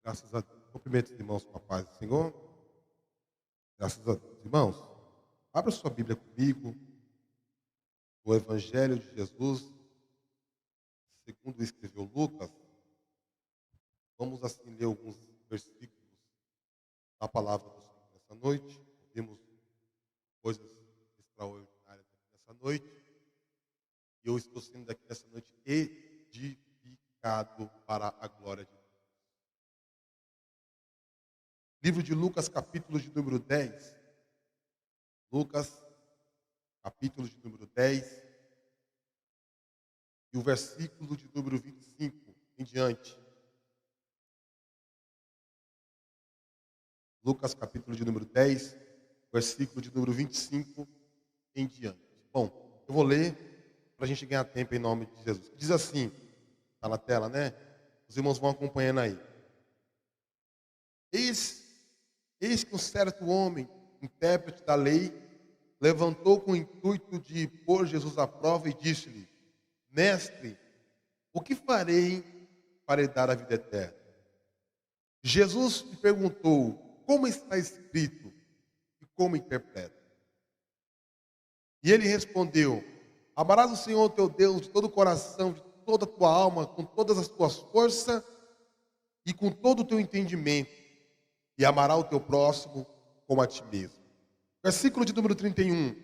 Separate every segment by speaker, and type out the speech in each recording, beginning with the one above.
Speaker 1: Graças a Deus. Cumprimento os irmãos com a paz do Senhor. Graças a Deus. Irmãos, abra sua Bíblia comigo, o Evangelho de Jesus, segundo escreveu Lucas. Vamos assim ler alguns versículos da palavra do Senhor nessa noite. Ouvimos coisas extraordinárias aqui nessa noite. E eu estou sendo daqui nessa noite edificado para a glória de Deus. Livro de Lucas, capítulo de número 10. Lucas, capítulo de número 10. E o versículo de número 25 em diante. Lucas, capítulo de número 10, versículo de número 25 em diante. Bom, eu vou ler para a gente ganhar tempo em nome de Jesus. Diz assim, está na tela, né? Os irmãos vão acompanhando aí. Eis que um certo homem, intérprete da lei, levantou com o intuito de pôr Jesus à prova e disse-lhe: Mestre, o que farei para herdar a vida eterna? Jesus lhe perguntou: como está escrito e como interpreta? E ele respondeu: amarás o Senhor teu Deus de todo o coração, de toda a tua alma, com todas as tuas forças e com todo o teu entendimento, e amará o teu próximo como a ti mesmo. Versículo de número 31.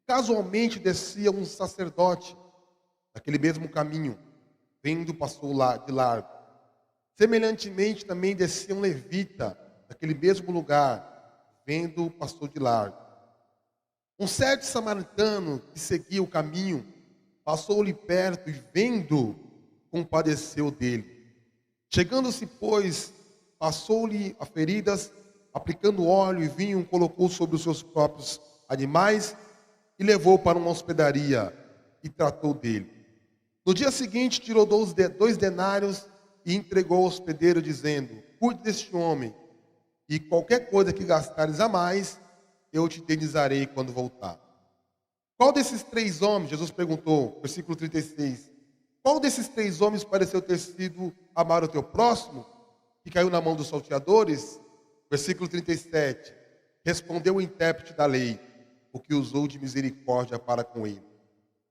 Speaker 1: Casualmente descia um sacerdote naquele mesmo caminho, vendo passou lá de largo. Semelhantemente também descia um levita naquele mesmo lugar, vendo passou de largo. Um certo samaritano que seguia o caminho passou-lhe perto e vendo, compadeceu dele. Chegando-se, pois, passou-lhe a feridas, aplicando óleo e vinho, colocou sobre os seus próprios animais e levou para uma hospedaria e tratou dele. No dia seguinte, tirou 2 denários e entregou ao hospedeiro, dizendo: cuide deste homem, e qualquer coisa que gastares a mais, eu te indenizarei quando voltar. Qual desses 3 homens, Jesus perguntou, versículo 36, qual desses 3 homens pareceu ter sido amar o teu próximo, que caiu na mão dos salteadores? Versículo 37, respondeu o intérprete da lei, o que usou de misericórdia para com ele.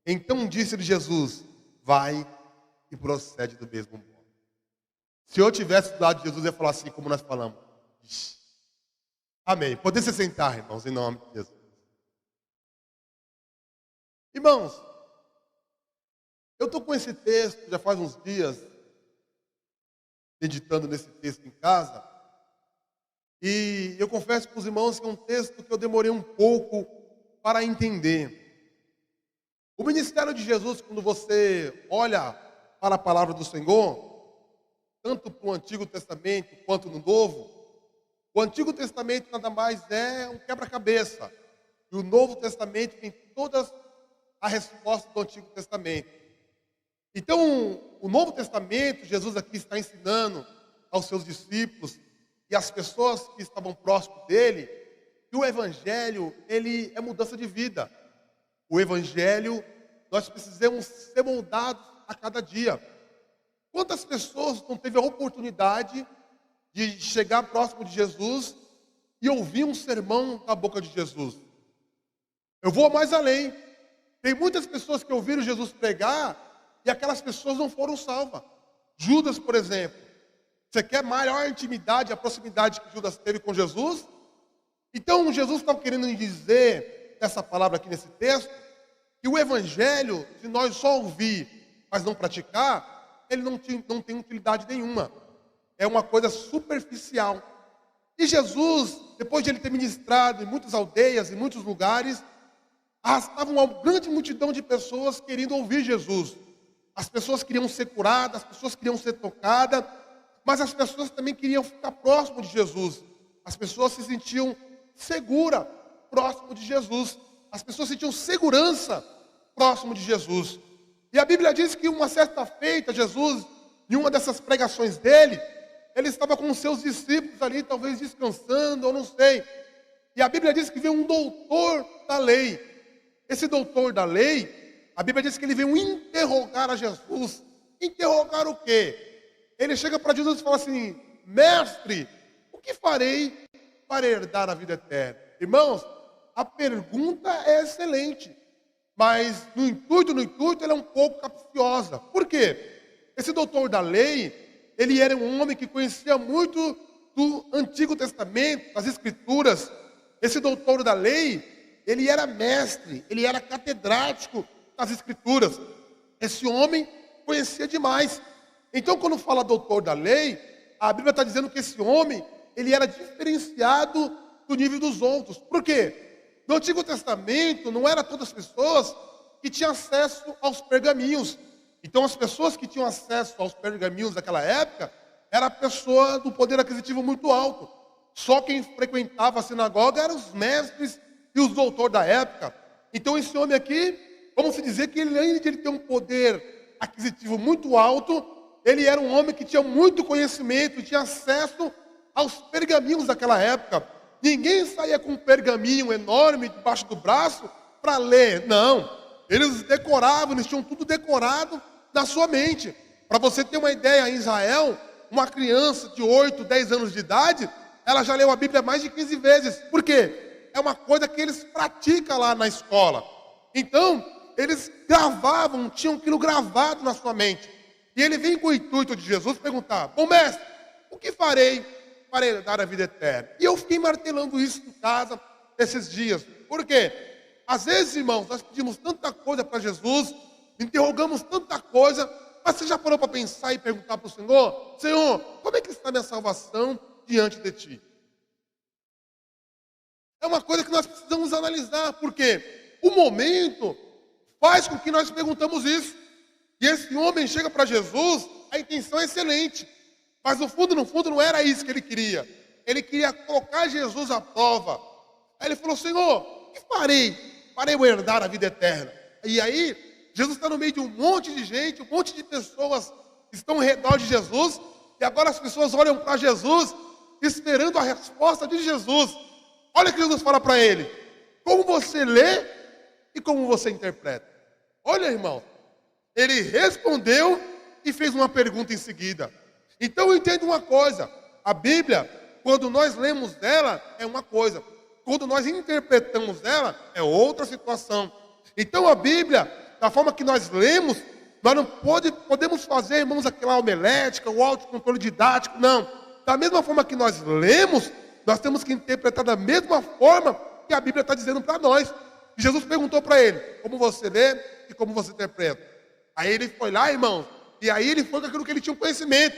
Speaker 1: Então disse-lhe Jesus: vai e procede do mesmo modo. Se eu tivesse do lado de Jesus, eu ia falar assim, como nós falamos. Amém. Poder se sentar, irmãos, em nome de Jesus. Irmãos, eu estou com esse texto já faz uns dias, meditando nesse texto em casa, e eu confesso para os irmãos que é um texto que eu demorei um pouco para entender. O ministério de Jesus, quando você olha para a palavra do Senhor, tanto para o Antigo Testamento quanto no Novo, o Antigo Testamento nada mais é um quebra-cabeça, e o Novo Testamento tem todas as respostas do Antigo Testamento. Então, o Novo Testamento, Jesus aqui está ensinando aos seus discípulos e às pessoas que estavam próximos dele, que o Evangelho, ele é mudança de vida. O Evangelho, nós precisamos ser moldados a cada dia. Quantas pessoas não teve a oportunidade de chegar próximo de Jesus e ouvir um sermão da boca de Jesus? Eu vou mais além. Tem muitas pessoas que ouviram Jesus pregar e aquelas pessoas não foram salvas. Judas, por exemplo. Você quer maior intimidade, a proximidade que Judas teve com Jesus? Então, Jesus está querendo dizer, essa palavra aqui nesse texto, que o Evangelho, se nós só ouvir, mas não praticar, ele não tem utilidade nenhuma. É uma coisa superficial. E Jesus, depois de ele ter ministrado em muitas aldeias, em muitos lugares, arrastava uma grande multidão de pessoas querendo ouvir Jesus. As pessoas queriam ser curadas, as pessoas queriam ser tocadas, mas as pessoas também queriam ficar próximo de Jesus. As pessoas se sentiam seguras próximo de Jesus. As pessoas sentiam segurança próximo de Jesus. E a Bíblia diz que uma certa feita, Jesus, em uma dessas pregações dele, ele estava com os seus discípulos ali, talvez descansando, ou não sei. E a Bíblia diz que veio um doutor da lei. Esse doutor da lei, a Bíblia diz que ele veio interrogar a Jesus. Interrogar o quê? Ele chega para Jesus e fala assim: mestre, o que farei para herdar a vida eterna? Irmãos, a pergunta é excelente, mas no intuito, ela é um pouco capciosa. Por quê? Esse doutor da lei, ele era um homem que conhecia muito do Antigo Testamento, das Escrituras. Esse doutor da lei, ele era mestre, ele era catedrático das Escrituras. Esse homem conhecia demais. Então, quando fala doutor da lei, a Bíblia está dizendo que esse homem, ele era diferenciado do nível dos outros. Por quê? No Antigo Testamento, não era todas as pessoas que tinham acesso aos pergaminhos. Então, as pessoas que tinham acesso aos pergaminhos daquela época, era a pessoa do poder aquisitivo muito alto. Só quem frequentava a sinagoga eram os mestres e os doutores da época. Então, esse homem aqui, vamos dizer que ele, além de ele ter um poder aquisitivo muito alto, ele era um homem que tinha muito conhecimento, tinha acesso aos pergaminhos daquela época. Ninguém saía com um pergaminho enorme debaixo do braço para ler. Não, eles decoravam, eles tinham tudo decorado na sua mente. Para você ter uma ideia, em Israel, uma criança de 8, 10 anos de idade, ela já leu a Bíblia mais de 15 vezes. Por quê? É uma coisa que eles praticam lá na escola. Então, eles gravavam, tinham aquilo gravado na sua mente. E ele vem com o intuito de Jesus perguntar: bom mestre, o que farei para herdar a vida eterna? E eu fiquei martelando isso em casa esses dias. Por quê? Às vezes, irmãos, nós pedimos tanta coisa para Jesus, interrogamos tanta coisa, mas você já parou para pensar e perguntar para o Senhor: Senhor, como é que está a minha salvação diante de Ti? É uma coisa que nós precisamos analisar, porque o momento faz com que nós perguntamos isso. E esse homem chega para Jesus, a intenção é excelente, mas no fundo não era isso que ele queria. Ele queria colocar Jesus à prova. Aí ele falou: Senhor, o que farei para eu herdar a vida eterna? E aí, Jesus está no meio de um monte de gente, um monte de pessoas que estão ao redor de Jesus, e agora as pessoas olham para Jesus, esperando a resposta de Jesus. Olha o que Jesus fala para ele: como você lê e como você interpreta. Olha, irmão, ele respondeu e fez uma pergunta em seguida. Então eu entendo uma coisa: a Bíblia, quando nós lemos ela, é uma coisa, quando nós interpretamos ela, é outra situação. Então a Bíblia, da forma que nós lemos, nós não podemos fazer, irmãos, aquela homilética, o autocontrole didático, não. Da mesma forma que nós lemos, nós temos que interpretar da mesma forma que a Bíblia está dizendo para nós. E Jesus perguntou para ele: como você lê e como você interpreta? Aí ele foi lá, irmãos, e aí ele foi com aquilo que ele tinha um conhecimento.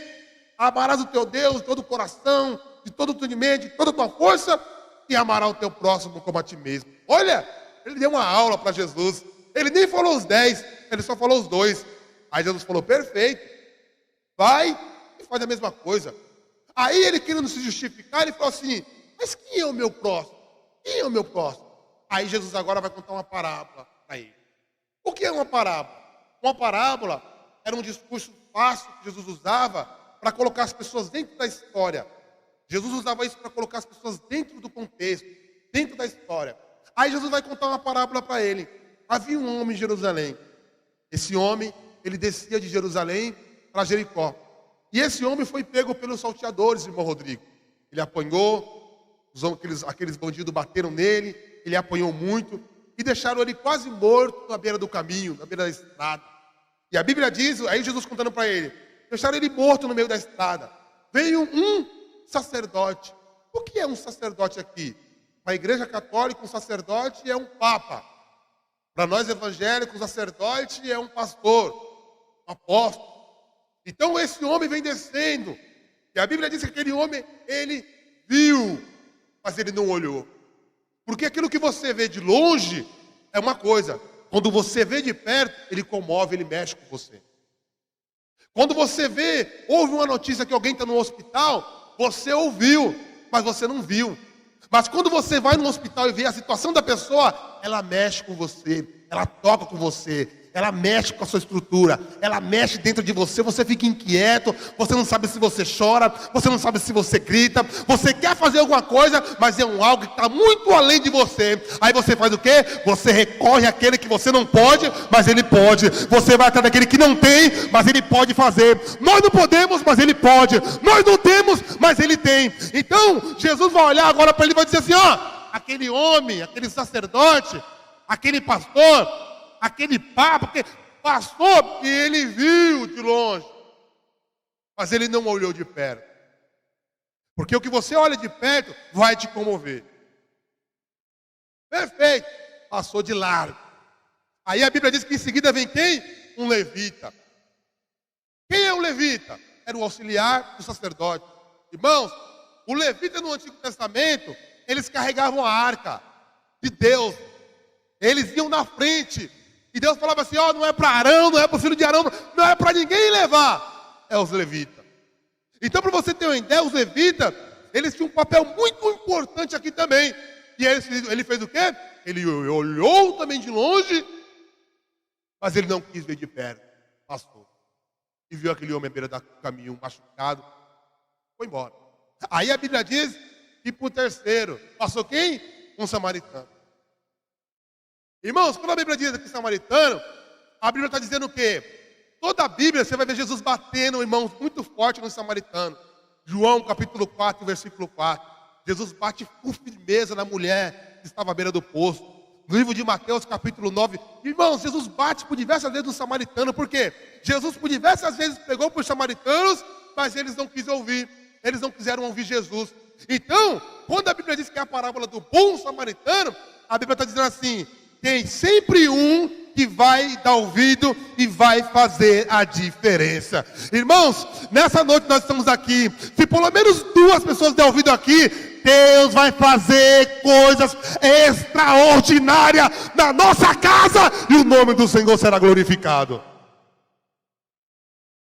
Speaker 1: Amarás o teu Deus de todo o coração, de todo o teu entendimento, de toda a tua força, e amarás o teu próximo como a ti mesmo. Olha, ele deu uma aula para Jesus. Ele nem falou os 10, ele só falou os 2. Aí Jesus falou: perfeito, vai e faz a mesma coisa. Aí ele, querendo se justificar, ele falou assim: mas quem é o meu próximo? Quem é o meu próximo? Aí Jesus agora vai contar uma parábola para ele. O que é uma parábola? Uma parábola era um discurso fácil que Jesus usava para colocar as pessoas dentro da história. Jesus usava isso para colocar as pessoas dentro do contexto, dentro da história. Aí Jesus vai contar uma parábola para ele. Havia um homem em Jerusalém. Esse homem, ele descia de Jerusalém para Jericó. E esse homem foi pego pelos salteadores, irmão Rodrigo. Ele apanhou, aqueles bandidos bateram nele, ele apanhou muito e deixaram ele quase morto na beira do caminho, na beira da estrada. E a Bíblia diz, aí Jesus contando para ele, deixaram ele morto no meio da estrada. Veio um sacerdote. O que é um sacerdote aqui? Na Igreja Católica, um sacerdote é um papa. Para nós evangélicos, um sacerdote é um pastor, um apóstolo. Então esse homem vem descendo. E a Bíblia diz que aquele homem, ele viu, mas ele não olhou. Porque aquilo que você vê de longe é uma coisa. Quando você vê de perto, ele comove, ele mexe com você. Quando você vê, ouve uma notícia que alguém está no hospital, você ouviu, mas você não viu. Mas quando você vai no hospital e vê a situação da pessoa, ela mexe com você, ela toca com você, ela mexe com a sua estrutura, ela mexe dentro de você, você fica inquieto, você não sabe se você chora, você não sabe se você grita, você quer fazer alguma coisa, mas é algo que está muito além de você. Aí você faz o quê? Você recorre àquele que você não pode, mas ele pode. Você vai atrás daquele que não tem, mas ele pode fazer. Nós não podemos, mas ele pode. Nós não temos, mas ele tem. Então, Jesus vai olhar agora para ele e vai dizer assim, ó, aquele homem, aquele sacerdote, aquele pastor, aquele papa, porque passou e ele viu de longe, mas ele não olhou de perto. Porque o que você olha de perto vai te comover. Perfeito, passou de largo. Aí a Bíblia diz que em seguida vem quem? Um levita. Quem é o levita? Era o auxiliar do sacerdote. Irmãos, o levita no Antigo Testamento, eles carregavam a arca de Deus. Eles iam na frente. E Deus falava assim, ó, não é para Arão, não é para o filho de Arão, não é para ninguém levar. É os levitas. Então, para você ter uma ideia, os levitas, eles tinham um papel muito importante aqui também. E ele fez o quê? Ele olhou também de longe, mas ele não quis ver de perto. Passou. E viu aquele homem à beira do caminho, machucado. Foi embora. Aí a Bíblia diz que para o terceiro, passou quem? Um samaritano. Irmãos, quando a Bíblia diz aqui samaritano, a Bíblia está dizendo o quê? Toda a Bíblia você vai ver Jesus batendo, irmãos, muito forte no samaritano. João capítulo 4, versículo 4. Jesus bate com firmeza na mulher que estava à beira do poço. No livro de Mateus capítulo 9. Irmãos, Jesus bate por diversas vezes no samaritano. Por quê? Jesus por diversas vezes pregou para os samaritanos, mas eles não quiseram ouvir. Eles não quiseram ouvir Jesus. Então, quando a Bíblia diz que é a parábola do bom samaritano, a Bíblia está dizendo assim, tem sempre um que vai dar ouvido e vai fazer a diferença. Irmãos, nessa noite nós estamos aqui. Se pelo menos 2 pessoas der ouvido aqui, Deus vai fazer coisas extraordinárias na nossa casa e o nome do Senhor será glorificado.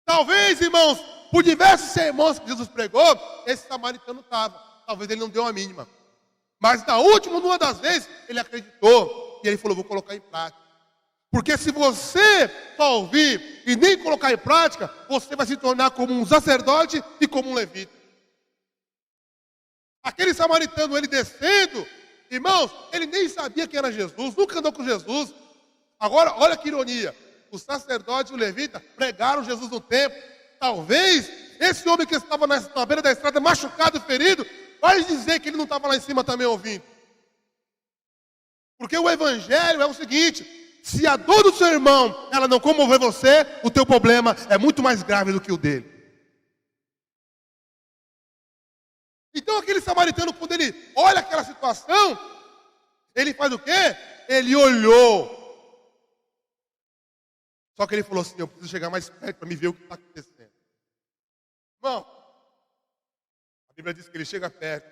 Speaker 1: Talvez, irmãos, por diversos sermões que Jesus pregou, esse samaritano estava. Talvez ele não deu a mínima. Mas na última, numa das vezes, ele acreditou. E ele falou, vou colocar em prática. Porque se você só ouvir e nem colocar em prática, você vai se tornar como um sacerdote e como um levita. Aquele samaritano, ele descendo, irmãos, ele nem sabia quem era Jesus, nunca andou com Jesus. Agora, olha que ironia. O sacerdote e o levita pregaram Jesus no templo. Talvez esse homem que estava na beira da estrada, machucado, ferido, vai dizer que ele não estava lá em cima também ouvindo. Porque o evangelho é o seguinte, se a dor do seu irmão, ela não comover você, o teu problema é muito mais grave do que o dele. Então aquele samaritano, quando ele olha aquela situação, ele faz o quê? Ele olhou. Só que ele falou assim, eu preciso chegar mais perto para me ver o que está acontecendo. Irmão, a Bíblia diz que ele chega perto,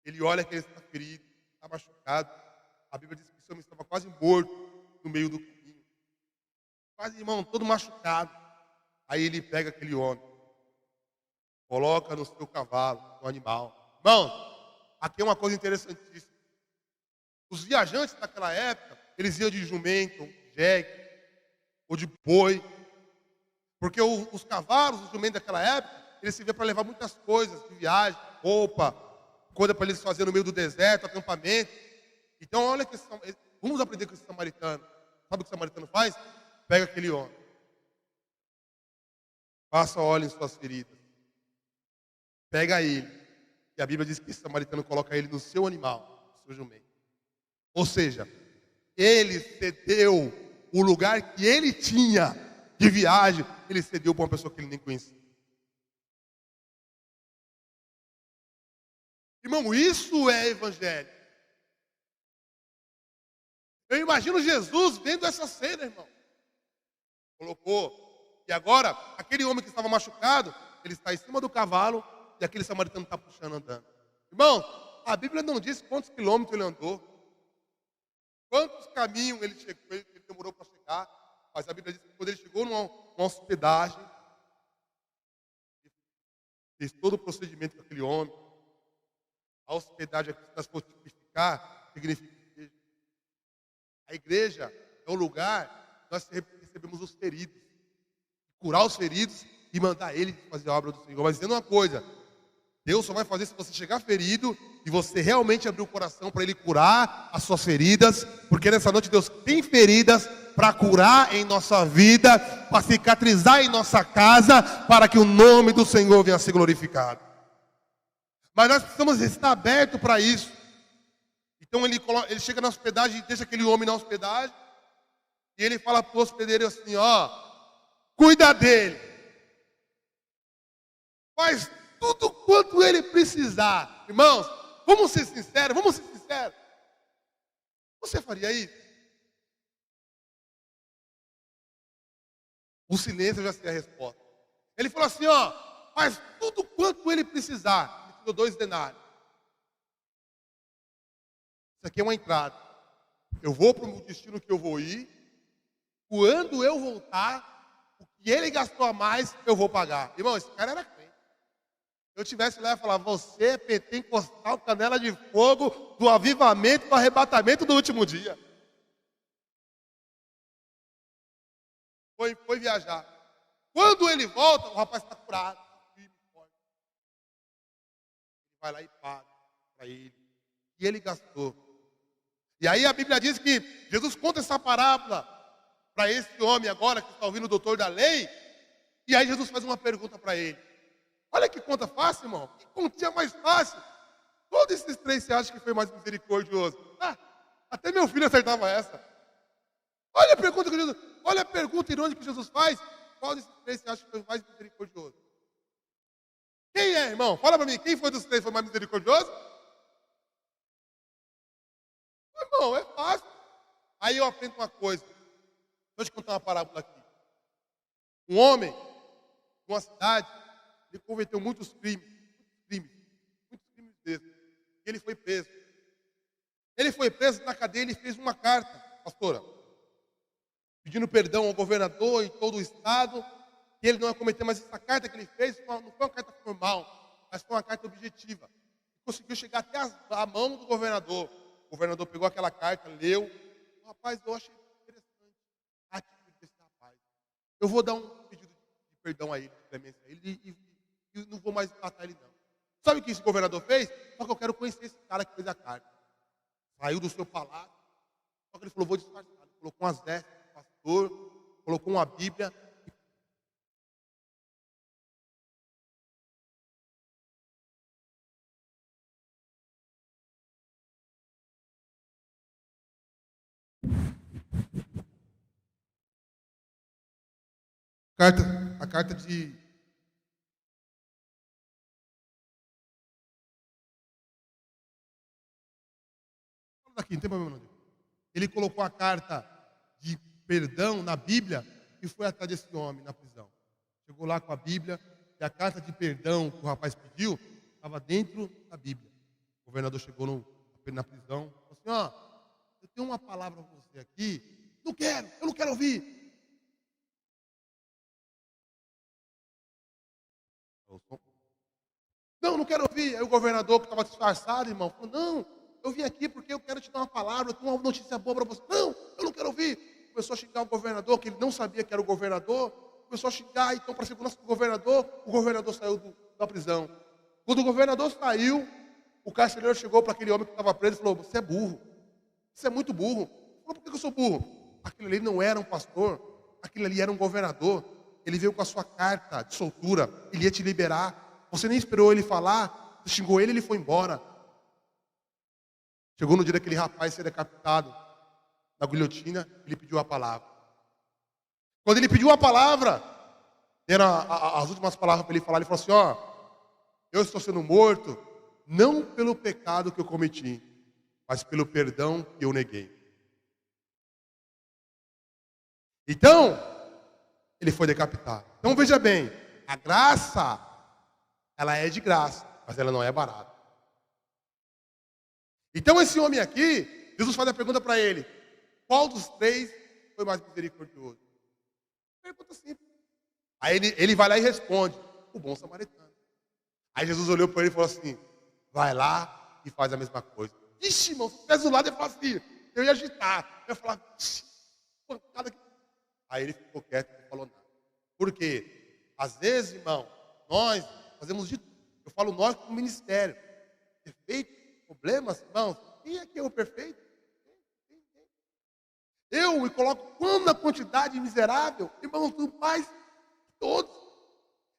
Speaker 1: ele olha que ele está ferido, está machucado. A Bíblia diz que esse homem estava quase morto no meio do caminho. Quase, irmão, todo machucado. Aí ele pega aquele homem, coloca no seu cavalo, no animal. Irmão, aqui é uma coisa interessantíssima. Os viajantes daquela época, eles iam de jumento, de jegue, ou de boi. Porque os cavalos, os jumentos daquela época, eles serviam para levar muitas coisas de viagem, roupa, coisa para eles fazerem no meio do deserto, acampamento. Então, olha que vamos aprender com esse samaritano. Sabe o que o samaritano faz? Pega aquele homem, passa óleo em suas feridas, pega ele, e a Bíblia diz que esse samaritano coloca ele no seu animal, no seu jumento. Ou seja, ele cedeu o lugar que ele tinha de viagem, ele cedeu para uma pessoa que ele nem conhecia. Irmão, isso é evangelho. Eu imagino Jesus vendo essa cena, irmão. Colocou. E agora, aquele homem que estava machucado, ele está em cima do cavalo e aquele samaritano está puxando, andando. Irmão, a Bíblia não diz quantos quilômetros ele andou, quantos caminhos ele demorou para chegar, mas a Bíblia diz que quando ele chegou numa hospedagem, ele fez todo o procedimento com aquele homem. A hospedagem aqui, se nós for tipificar, significa igreja. A igreja é o lugar nós recebemos os feridos. Curar os feridos e mandar ele fazer a obra do Senhor. Mas dizendo uma coisa, Deus só vai fazer se você chegar ferido e você realmente abrir o coração para Ele curar as suas feridas, porque nessa noite Deus tem feridas para curar em nossa vida, para cicatrizar em nossa casa, para que o nome do Senhor venha a ser glorificado. Mas nós precisamos estar abertos para isso. Então ele chega na hospedagem e deixa aquele homem na hospedagem, e ele fala para o hospedeiro assim, ó, cuida dele, faz tudo quanto ele precisar. Irmãos, vamos ser sinceros. Você faria isso? O silêncio já sei a resposta. Ele falou assim, ó, faz tudo quanto ele precisar. Ele tirou 2 denários. Isso aqui é uma entrada. Eu vou para o destino que eu vou ir. Quando eu voltar, o que ele gastou a mais, eu vou pagar. Irmão, esse cara era crente. Se eu tivesse lá e falar, você é pentecostal, canela de fogo, do avivamento, do arrebatamento do último dia. Foi viajar. Quando ele volta, o rapaz está curado. Ele vai lá e paga para ele. E ele gastou. E aí a Bíblia diz que Jesus conta essa parábola para esse homem agora, que está ouvindo o doutor da lei. E aí Jesus faz uma pergunta para ele. Olha que conta fácil, irmão. Que continha mais fácil. Todos esses 3 você acha que foi mais misericordioso? Ah, até meu filho acertava essa. Olha a pergunta que Jesus... Olha a pergunta irônica que Jesus faz. Qual desses 3 você acha que foi mais misericordioso? Quem é, irmão? Fala para mim. Quem foi dos 3 que foi mais misericordioso? Irmão, é fácil. Aí eu aprendo uma coisa. Vou te contar uma parábola aqui. Um homem, de uma cidade, ele cometeu muitos crimes desses. E ele foi preso. Ele foi preso na cadeia, ele fez uma carta, pastora, pedindo perdão ao governador e todo o estado, que ele não ia cometer, mas essa carta que ele fez não foi uma carta formal, mas foi uma carta objetiva. Conseguiu chegar até a mão do governador. O governador pegou aquela carta, leu. Rapaz, eu achei interessante a atitude desse rapaz. Eu vou dar um pedido de perdão a ele, de clemência a ele, e não vou mais matar ele não. Sabe o que esse governador fez? Só que eu quero conhecer esse cara que fez a carta. Saiu do seu palácio, só que ele falou, vou disfarçar. Ele colocou umas vestes do pastor, colocou uma Bíblia. A carta de... Aqui, não tem problema não. Ele colocou a carta de perdão na Bíblia e foi atrás desse homem na prisão. Chegou lá com a Bíblia e a carta de perdão que o rapaz pediu estava dentro da Bíblia. O governador chegou na prisão e falou assim, ó, eu tenho uma palavra para você aqui. Eu não quero ouvir. Não quero ouvir. Aí o governador, que estava disfarçado, irmão, falou, não, eu vim aqui porque eu quero te dar uma palavra, eu tenho uma notícia boa para você. Não, eu não quero ouvir. Começou a xingar o governador, que ele não sabia que era o governador. Começou a xingar, então, para segurança do governador, o governador saiu da prisão. Quando o governador saiu, o carcereiro chegou para aquele homem que estava preso e falou, você é burro. Você é muito burro. Ele falou, por que eu sou burro? Aquele ali não era um pastor, aquele ali era um governador. Ele veio com a sua carta de soltura, ele ia te liberar. Você nem esperou ele falar, você xingou ele e ele foi embora. Chegou no dia daquele rapaz ser decapitado na guilhotina, ele pediu a palavra. Quando ele pediu a palavra, deram as últimas palavras para ele falar, ele falou assim, ó, eu estou sendo morto, não pelo pecado que eu cometi, mas pelo perdão que eu neguei. Então, ele foi decapitado. Então veja bem, a graça, ela é de graça, mas ela não é barata. Então esse homem aqui, Jesus faz a pergunta para ele, qual dos 3 foi mais misericordioso? Pergunta simples. Aí ele vai lá e responde, o bom samaritano. Aí Jesus olhou para ele e falou assim, vai lá e faz a mesma coisa. Ixi, irmão, se tivesse do lado, eu ia falar assim, eu ia agitar. Eu ia falar, pancada aqui. Aí ele ficou quieto e não falou nada. Por quê? Às vezes, irmão, nós fazemos de tudo. Eu falo nós como ministério. Perfeito? Problemas, irmãos? Quem aqui é o perfeito? Eu me coloco quando na quantidade miserável, irmãos, do mais todos.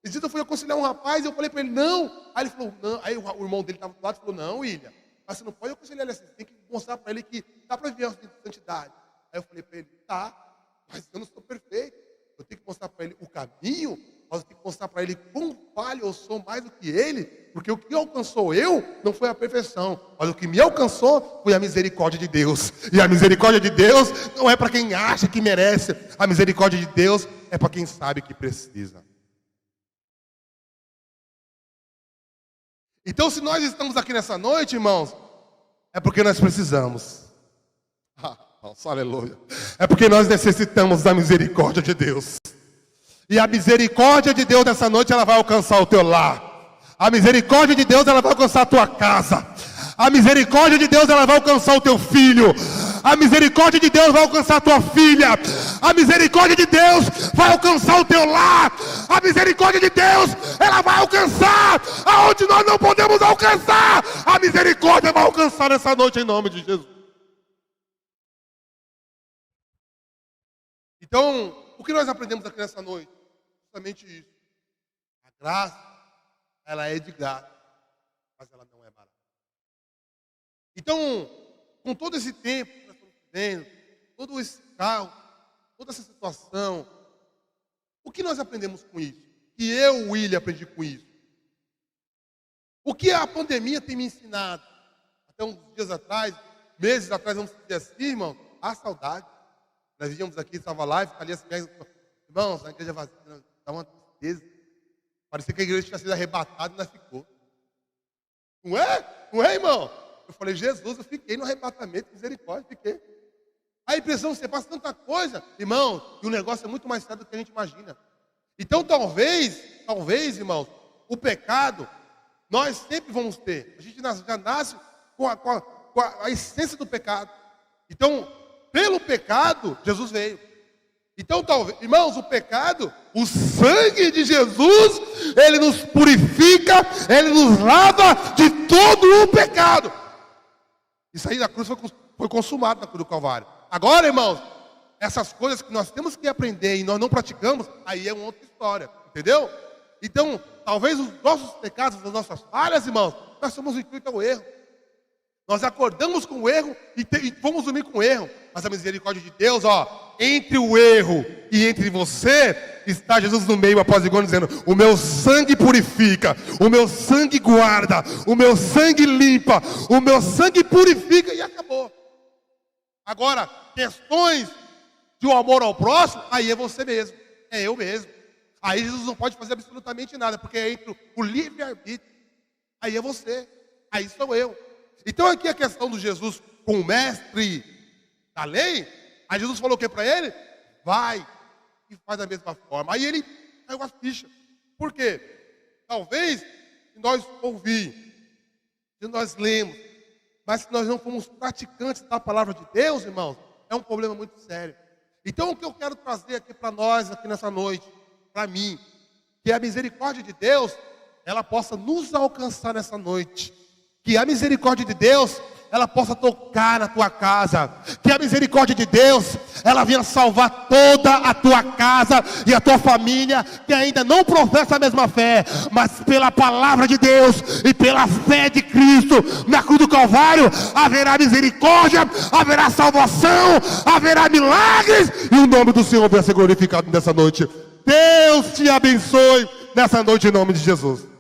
Speaker 1: Esse dia eu fui aconselhar um rapaz e eu falei para ele, não. Aí ele falou, não. Aí o irmão dele estava do lado e falou, não, William, mas você não pode aconselhar ele assim, você tem que mostrar para ele que dá para viver uma vida de santidade. Aí eu falei para ele, tá, mas eu não sou perfeito. Eu tenho que mostrar para ele o caminho, mas eu tenho que mostrar para ele quão falho eu sou mais do que ele, porque o que alcançou eu não foi a perfeição, mas o que me alcançou foi a misericórdia de Deus. E a misericórdia de Deus não é para quem acha que merece, a misericórdia de Deus é para quem sabe que precisa. Então, se nós estamos aqui nessa noite, irmãos, é porque nós precisamos. Nossa, aleluia. É porque nós necessitamos da misericórdia de Deus. E a misericórdia de Deus nessa noite, ela vai alcançar o teu lar. A misericórdia de Deus, ela vai alcançar a tua casa. A misericórdia de Deus, ela vai alcançar o teu filho. A misericórdia de Deus vai alcançar a tua filha. A misericórdia de Deus vai alcançar o teu lar. A misericórdia de Deus, ela vai alcançar aonde nós não podemos alcançar. A misericórdia vai alcançar nessa noite em nome de Jesus. Então, o que nós aprendemos aqui nessa noite? Justamente isso. A graça, ela é de graça, mas ela não é barata. Então, com todo esse tempo que nós estamos vivendo, todo esse caos, toda essa situação, o que nós aprendemos com isso? Que eu, William, aprendi com isso. O que a pandemia tem me ensinado? Até uns dias atrás, meses atrás, vamos dizer assim, irmão, a saudade. Nós víamos aqui, estava lá, e ali assim, irmãos, a igreja vazia, dá uma tristeza. Parecia que a igreja tinha sido arrebatada e nós ficou. Não é? Não é, irmão? Eu falei, Jesus, eu fiquei no arrebatamento, misericórdia, fiquei. A impressão, você passa tanta coisa, irmão, e o negócio é muito mais sério do que a gente imagina. Então, talvez, irmãos, o pecado, nós sempre vamos ter. A gente já nasce com a essência do pecado. Então, pelo pecado, Jesus veio. Então, talvez, irmãos, o pecado, o sangue de Jesus, ele nos purifica, ele nos lava de todo o pecado. Isso aí na cruz foi consumado na cruz do Calvário. Agora, irmãos, essas coisas que nós temos que aprender e nós não praticamos, aí é uma outra história, entendeu? Então, talvez os nossos pecados, as nossas falhas, irmãos, nós somos intuitos ao erro. Nós acordamos com o erro e vamos dormir com o erro. Mas a misericórdia de Deus, entre o erro e entre você, está Jesus no meio, apaziguando, dizendo, o meu sangue purifica, o meu sangue guarda, o meu sangue limpa, o meu sangue purifica, e acabou. Agora, questões de um amor ao próximo, aí é você mesmo, é eu mesmo. Aí Jesus não pode fazer absolutamente nada, porque é entre o livre-arbítrio. Aí é você, aí sou eu. Então aqui a questão do Jesus com o mestre da lei, aí Jesus falou o que para ele? Vai e faz da mesma forma. Aí ele caiu a ficha. Por quê? Talvez, se nós ouvimos, se nós lemos, mas se nós não formos praticantes da palavra de Deus, irmãos, é um problema muito sério. Então o que eu quero trazer aqui para nós, aqui nessa noite, para mim, que a misericórdia de Deus, ela possa nos alcançar nessa noite. Que a misericórdia de Deus, ela possa tocar na tua casa. Que a misericórdia de Deus, ela venha salvar toda a tua casa e a tua família, que ainda não professa a mesma fé, mas pela palavra de Deus e pela fé de Cristo, na cruz do Calvário, haverá misericórdia, haverá salvação, haverá milagres, e o nome do Senhor venha ser glorificado nessa noite. Deus te abençoe nessa noite em nome de Jesus.